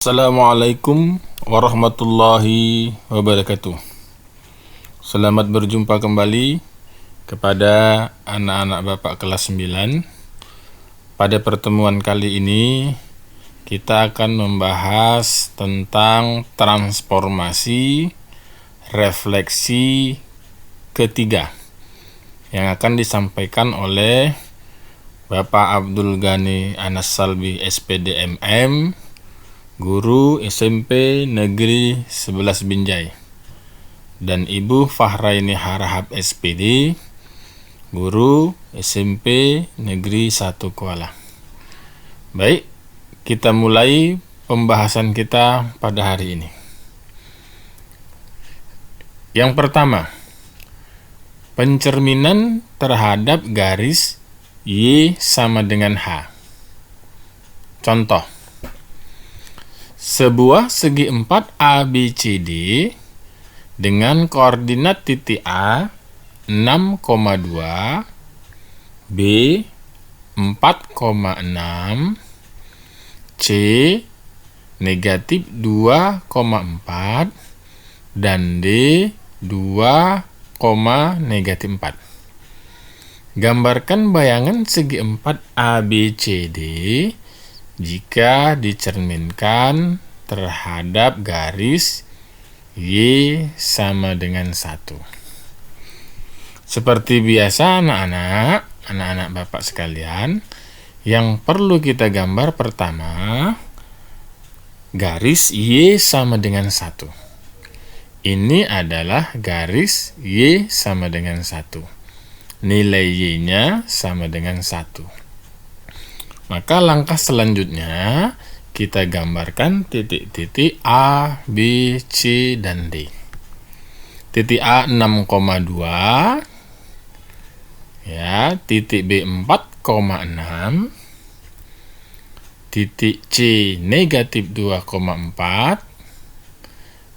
Assalamualaikum warahmatullahi wabarakatuh. Selamat berjumpa kembali kepada anak-anak Bapak kelas 9. Pada pertemuan kali ini kita akan membahas tentang transformasi refleksi ketiga yang akan disampaikan oleh Bapak Abdul Ghani Anas Salbi SPD MM, Guru SMP Negeri 11 Binjai, dan Ibu Fahraini Harahap SPD, Guru SMP Negeri 1 Kuala. Baik, kita mulai pembahasan kita pada hari ini. Yang pertama, pencerminan terhadap garis Y sama dengan H. Contoh, sebuah segi 4 ABCD dengan koordinat titik A 6,2, B 4,6, C negatif 2,4, dan D 2, negatif 4. Gambarkan bayangan segi 4 ABCD jika dicerminkan terhadap garis Y sama dengan 1. Seperti biasa anak-anak Bapak sekalian, yang perlu kita gambar pertama, garis Y sama dengan 1. Ini adalah garis Y sama dengan 1. Nilai Y-nya sama dengan 1. Maka langkah selanjutnya kita gambarkan titik-titik A, B, C, dan D. Titik A 6,2, ya, titik B 4,6, titik C negatif 2,4,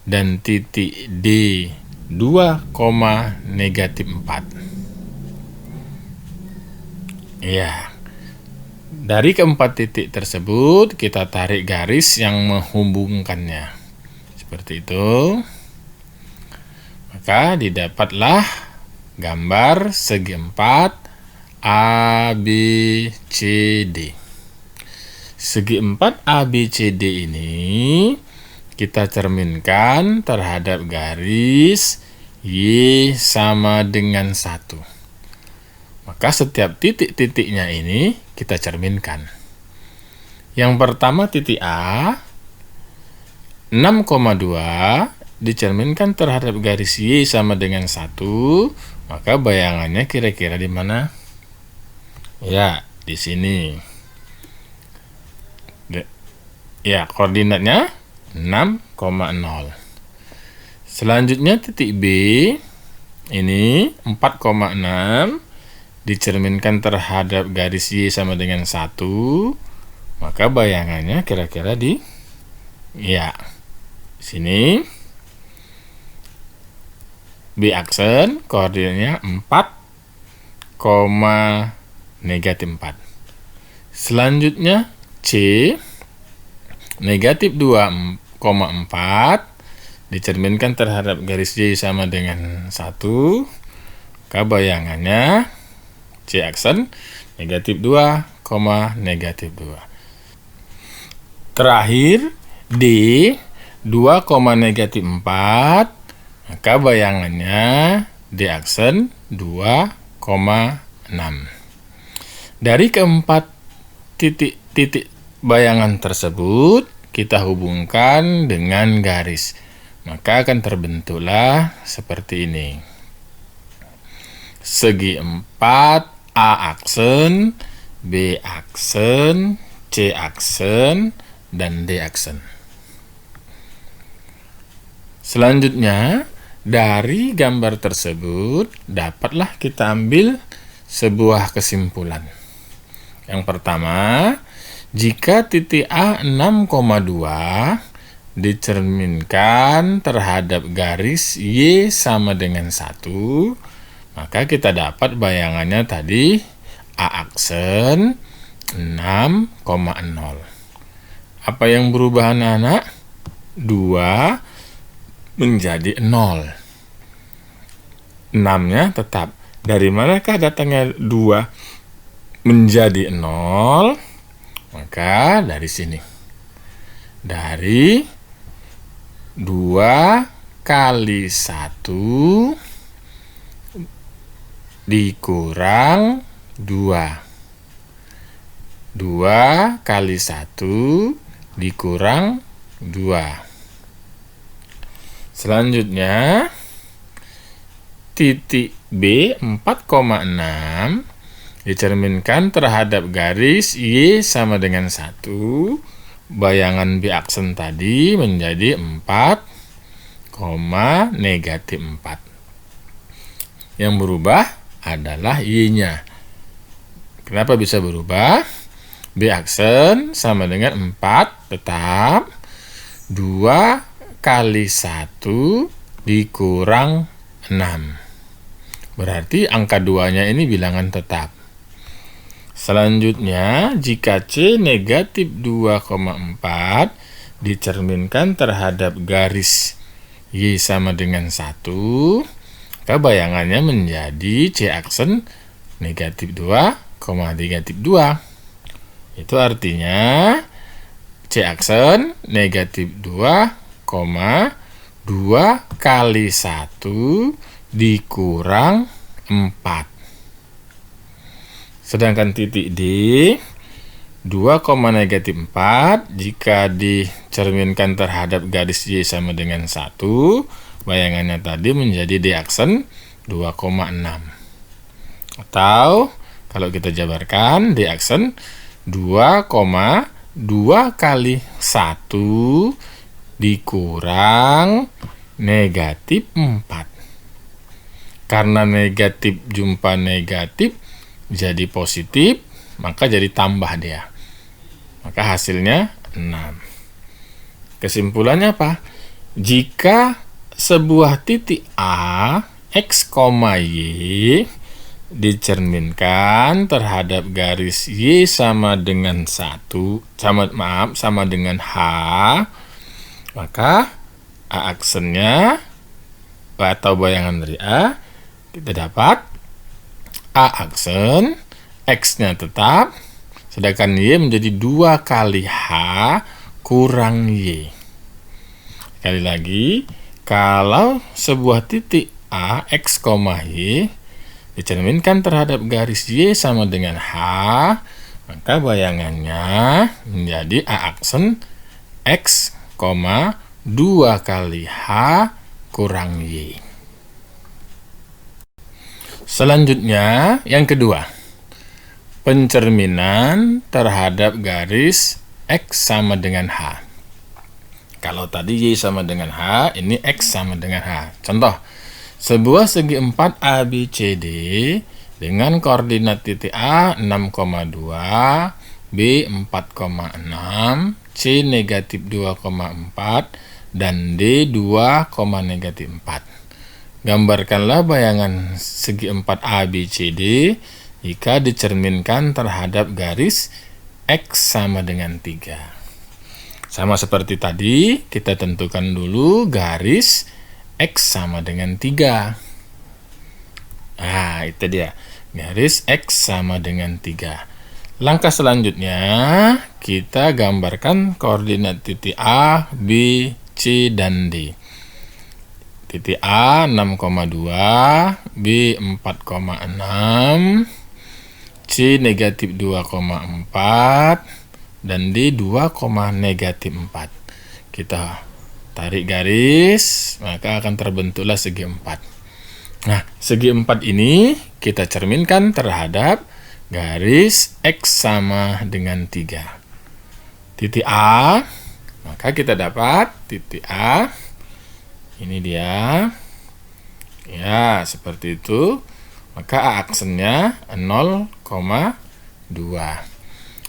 dan titik D 2, negatif 4. Ya. Dari keempat titik tersebut, kita tarik garis yang menghubungkannya. Seperti itu. Maka didapatlah gambar segi 4 ABCD. Segi 4 ABCD ini kita cerminkan terhadap garis Y sama dengan 1. Maka setiap titik-titiknya ini kita cerminkan. Yang pertama titik A 6,2 dicerminkan terhadap garis Y sama dengan 1. Maka bayangannya kira-kira di mana? Ya, di sini. Ya, koordinatnya 6,0. Selanjutnya titik B ini 4,6 dicerminkan terhadap garis Y sama dengan 1, maka bayangannya kira-kira di sini. B aksen koordinatnya 4, negatif 4. Selanjutnya C negatif 2,4 dicerminkan terhadap garis Y sama dengan 1, maka bayangannya C aksen negatif 2, negatif 2. Terakhir D 2, negatif 4, maka bayangannya D aksen 2,6. Dari keempat titik bayangan tersebut kita hubungkan dengan garis, maka akan terbentuklah seperti ini. Segi 4 A aksen, B aksen, C aksen, dan D aksen. Selanjutnya, dari gambar tersebut dapatlah kita ambil sebuah kesimpulan. Yang pertama, jika titik A 6,2 dicerminkan terhadap garis Y sama dengan 1, maka kita dapat bayangannya tadi A aksen 6,0. Apa yang berubah anak-anak? 2 menjadi 0. 6-nya tetap. Dari manakah datangnya 2 menjadi 0? Maka dari sini. Dari 2 kali 1 dikurang 2. 2 kali 1 dikurang 2. Selanjutnya, titik B 4,6 dicerminkan terhadap garis Y sama dengan 1. Bayangan B aksen tadi menjadi 4, negatif 4. Yang berubah adalah Y-nya. Kenapa bisa berubah? B aksen sama dengan 4 tetap. 2 kali 1 dikurang 6. Berarti angka 2-nya ini bilangan tetap. Selanjutnya, jika C negatif 2,4 dicerminkan terhadap garis Y sama dengan 1, maka bayangannya menjadi C aksen negatif 2, negatif 2. Itu artinya C aksen negatif 2, 2 kali 1 dikurang 4. Sedangkan titik D 2, negatif 4 jika dicerminkan terhadap garis Y sama dengan 1, bayangannya tadi menjadi D aksen 2,6. Atau kalau kita jabarkan D aksen 2, 2 kali 1 dikurang negatif 4. Karena negatif jumpa negatif jadi positif, maka jadi tambah dia. Maka hasilnya 6. Kesimpulannya apa? Jika sebuah titik A, X, Y dicerminkan terhadap garis Y sama dengan 1, sama dengan H, maka A aksennya atau bayangan dari A kita dapat A aksen, X-nya tetap, sedangkan Y menjadi 2 kali H kurang Y. Sekali lagi, kalau sebuah titik A, X, Y dicerminkan terhadap garis Y sama dengan H, maka bayangannya menjadi A aksen X, 2 kali H kurang Y. Selanjutnya, yang kedua, pencerminan terhadap garis X sama dengan H. Kalau tadi Y sama dengan H, ini X sama dengan H. Contoh, sebuah segi 4 ABCD dengan koordinat titik A 6,2, B 4,6, C negatif 2,4, dan D 2, negatif 4. Gambarkanlah bayangan segi 4 ABCD jika dicerminkan terhadap garis X sama dengan 3. Sama seperti tadi, kita tentukan dulu garis X sama dengan 3. Nah, itu dia. Garis X sama dengan 3. Langkah selanjutnya, kita gambarkan koordinat titik A, B, C, dan D. Titik A 6,2, B 4,6, C negatif 2,4, dan D 2, negatif 4. Kita tarik garis, maka akan terbentuklah segi 4. Nah, segi 4 ini kita cerminkan terhadap garis X sama dengan 3. Titik A, maka kita dapat titik A. Ini dia. Ya, seperti itu. Maka A aksennya 0,2.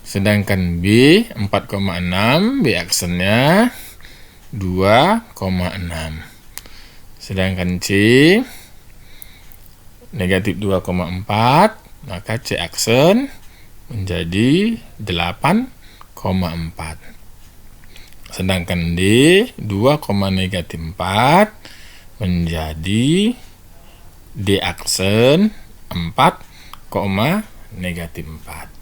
Sedangkan B 4,6, B aksennya 2,6. Sedangkan C negatif 2,4, maka C aksen menjadi 8,4. Sedangkan D 2, negatif 4 menjadi D aksen 4, negatif 4.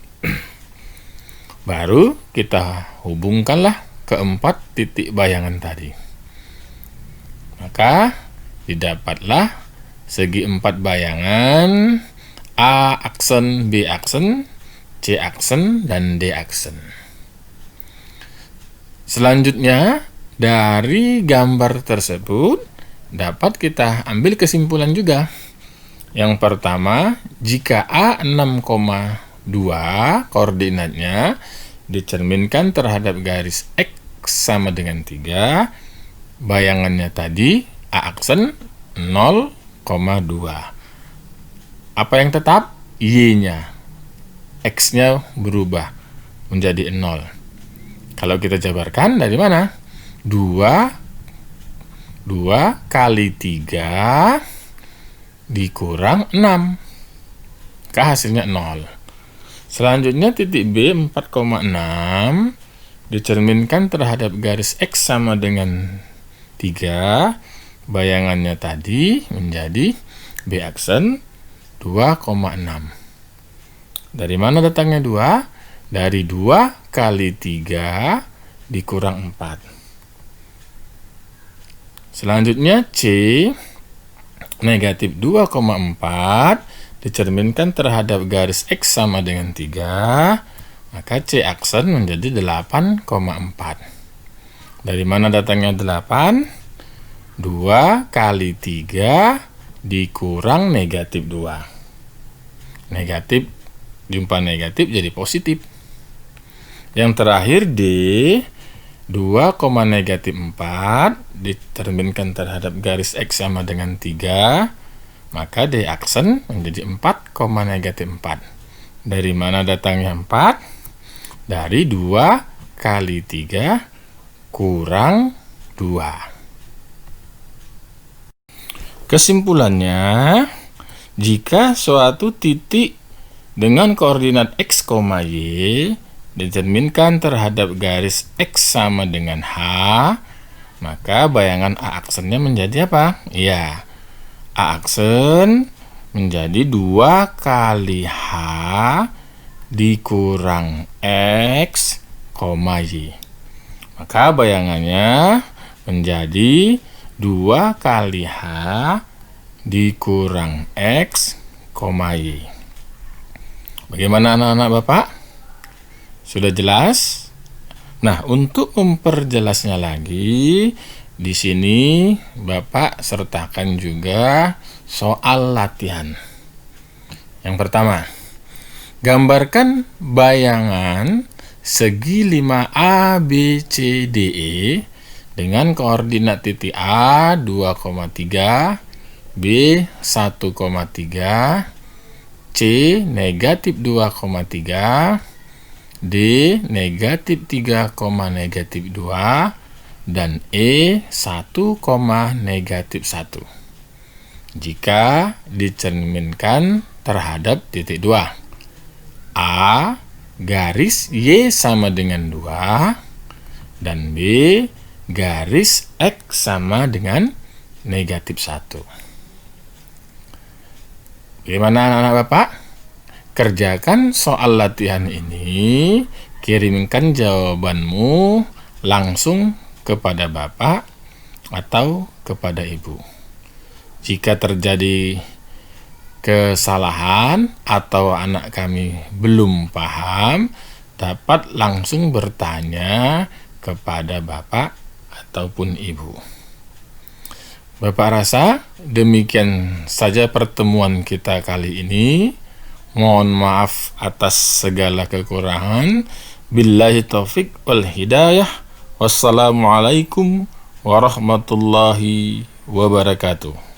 Baru kita hubungkanlah keempat titik bayangan tadi. Maka didapatlah segi 4 bayangan A aksen, B aksen, C aksen, dan D aksen. Selanjutnya, dari gambar tersebut dapat kita ambil kesimpulan juga. Yang pertama, jika A 6,2 koordinatnya dicerminkan terhadap garis X sama dengan 3, bayangannya tadi A aksen 0,2. Apa yang tetap? Y-nya. X-nya berubah menjadi 0. Kalau kita jabarkan dari mana? 2 kali 3 dikurang 6. Maka hasilnya 0. Selanjutnya titik B 4,6 dicerminkan terhadap garis X sama dengan 3. Bayangannya tadi menjadi B aksen 2,6. Dari mana datangnya 2? Dari 2 kali 3 dikurang 4. Selanjutnya C negatif 2,4 dicerminkan terhadap garis X sama dengan 3, maka C aksen menjadi 8,4. Dari mana datangnya 8? 2 kali 3 dikurang negatif 2. Negatif jumpa negatif jadi positif. Yang terakhir D 2, negatif 4 dicerminkan terhadap garis X sama dengan 3, maka D aksen menjadi 4, negatif 4. Dari mana datangnya 4? Dari 2 kali 3 kurang 2. Kesimpulannya, jika suatu titik dengan koordinat X, Y dicerminkan terhadap garis X sama dengan H, maka bayangan A aksennya menjadi apa? Ya, A aksen menjadi 2 kali H dikurang X, Y. Maka bayangannya menjadi 2 kali H dikurang X, Y. Bagaimana anak-anak Bapak? Sudah jelas? Nah, untuk memperjelasnya lagi, di sini Bapak sertakan juga soal latihan. Yang pertama, gambarkan bayangan segi 5A, B, C, D, E dengan koordinat titik A 2,3, B 1,3, C negatif 2,3, D negatif 3, negatif 2, dan E 1, negatif 1. Jika dicerminkan terhadap titik 2. A garis Y sama dengan 2, dan B garis X sama dengan negatif 1. Bagaimana anak-anak Bapak? Kerjakan soal latihan ini, kirimkan jawabanmu langsung kepada Bapak atau kepada Ibu. Jika terjadi kesalahan atau anak kami belum paham, dapat langsung bertanya kepada Bapak ataupun Ibu. Bapak rasa demikian saja pertemuan kita kali ini. Mohon maaf atas segala kekurangan. Billahi taufik wal hidayah. Wassalamualaikum warahmatullahi wabarakatuh.